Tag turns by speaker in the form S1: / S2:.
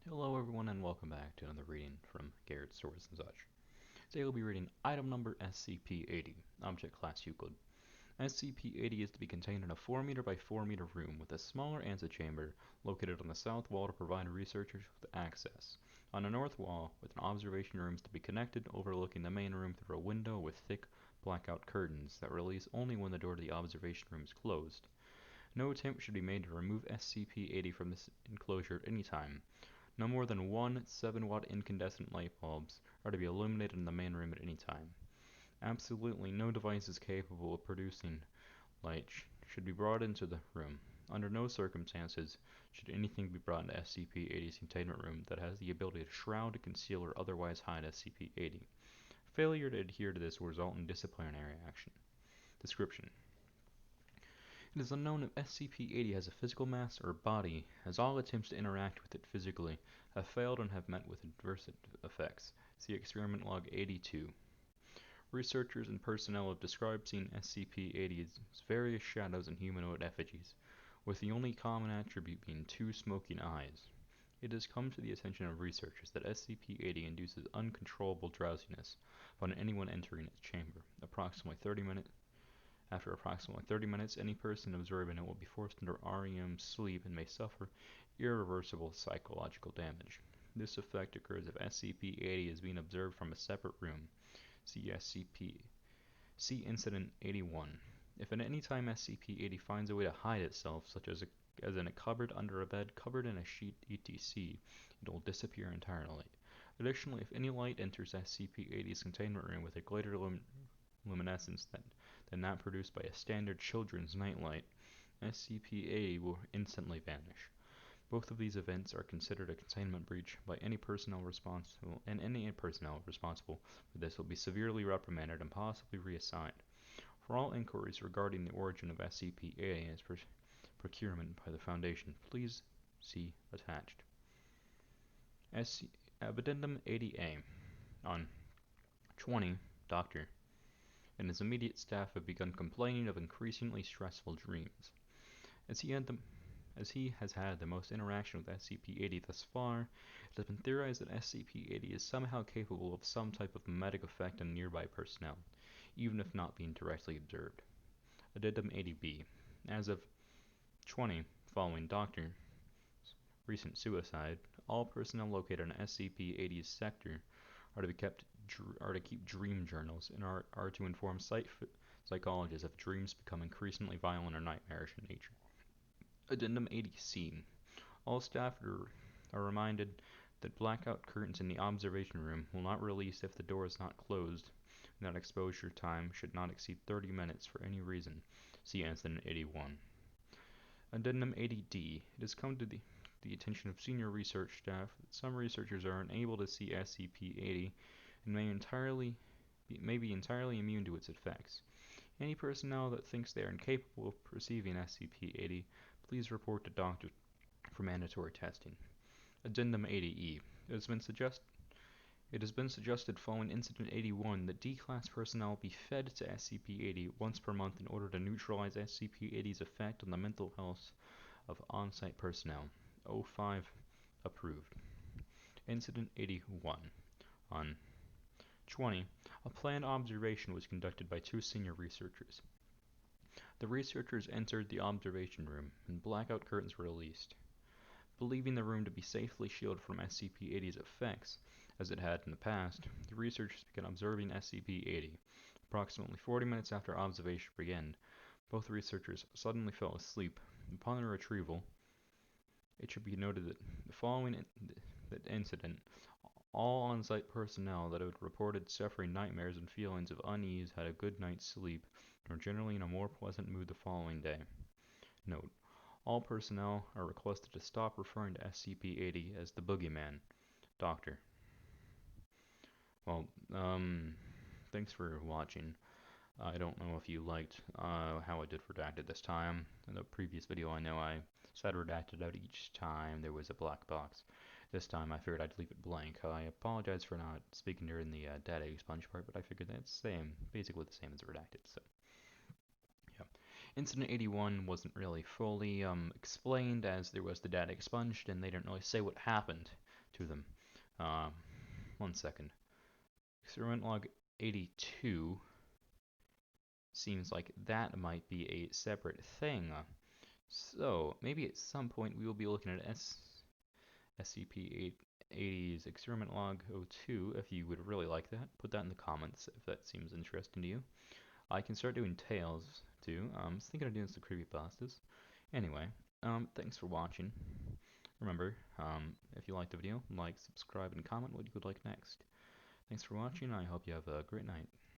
S1: Hello everyone and welcome back to another reading from Garrett's Swords and Such. Today we'll be reading item number SCP-080, Object Class Euclid. SCP-080 is to be contained in a 4 meter by 4 meter room with a smaller antechamber located on the south wall to provide researchers with access. On the north wall, with an observation room to be connected overlooking the main room through a window with thick blackout curtains that release only when the door to the observation room is closed. No attempt should be made to remove SCP-080 from this enclosure at any time. No more than one 7-watt incandescent light bulbs are to be illuminated in the main room at any time. Absolutely no devices capable of producing light should be brought into the room. Under no circumstances should anything be brought into SCP-80's containment room that has the ability to shroud, conceal, or otherwise hide SCP-80. Failure to adhere to this will result in disciplinary action. Description: it is unknown if SCP-80 has a physical mass or body, as all attempts to interact with it physically have failed and have met with adverse effects. See Experiment Log 82. Researchers and personnel have described seeing SCP-80 as various shadows and humanoid effigies, with the only common attribute being 2 smoking eyes. It has come to the attention of researchers that SCP-80 induces uncontrollable drowsiness upon anyone entering its chamber. After approximately 30 minutes, any person observing it will be forced into REM sleep and may suffer irreversible psychological damage. This effect occurs if SCP-80 is being observed from a separate room. See Incident 81. If at any time SCP-80 finds a way to hide itself, such as in a cupboard, under a bed, covered in a sheet, etc., it will disappear entirely. Additionally, if any light enters SCP-80's containment room with a greater luminescence than that produced by a standard children's nightlight, SCP-80 will instantly vanish. Both of these events are considered a containment breach by any personnel responsible, and any personnel responsible for this will be severely reprimanded and possibly reassigned. For all inquiries regarding the origin of SCP-80 and its procurement by the Foundation, please see attached. Addendum 80A. On 20, Dr. and his immediate staff have begun complaining of increasingly stressful dreams. As he has had the most interaction with SCP-80 thus far, it has been theorized that SCP-80 is somehow capable of some type of mimetic effect on nearby personnel, even if not being directly observed. Addendum 80B. As of 20, following Dr. recent suicide, all personnel located in SCP-80's sector are to keep dream journals and are to inform psychologists if dreams become increasingly violent or nightmarish in nature. Addendum 80C. All staff are reminded that blackout curtains in the observation room will not release if the door is not closed, and that exposure time should not exceed 30 minutes for any reason. See Incident 81. Addendum 80D. It has come to the attention of senior research staff that some researchers are unable to see SCP-80 and may be entirely immune to its effects. Any personnel that thinks they are incapable of perceiving SCP-80, please report to doctor for mandatory testing. Addendum 80E. It has been suggested following Incident 81 that D-Class personnel be fed to SCP-80 once per month in order to neutralize SCP-80's effect on the mental health of on-site personnel. 05 approved. Incident 81. On 20, a planned observation was conducted by 2 senior researchers. The researchers entered the observation room, and blackout curtains were released. Believing the room to be safely shielded from SCP-80's effects, as it had in the past, the researchers began observing SCP-80. Approximately 40 minutes after observation began, both researchers suddenly fell asleep. Upon their retrieval, it should be noted that following that incident, all on-site personnel that had reported suffering nightmares and feelings of unease had a good night's sleep and were generally in a more pleasant mood the following day. Note: all personnel are requested to stop referring to SCP-80 as the Boogeyman. Doctor. Well, thanks for watching. I don't know if you liked how I did redacted this time. In the previous video, I know I said redacted out each time there was a black box. This time I figured I'd leave it blank. I apologize for not speaking during the data expunge part, but I figured that's basically the same as redacted. So, yeah. Incident 81 wasn't really fully explained, as there was the data expunged and they didn't really say what happened. to them. Um, 1 second. Experiment log 82 seems like that might be a separate thing. So maybe at some point we will be looking at SCP-080's experiment log 02. If you would really like that, put that in the comments if that seems interesting to you. I can start doing tales too. I was thinking of doing some creepypastas. Anyway, thanks for watching. Remember, if you liked the video, like, subscribe, and comment what you would like next. Thanks for watching. I hope you have a great night.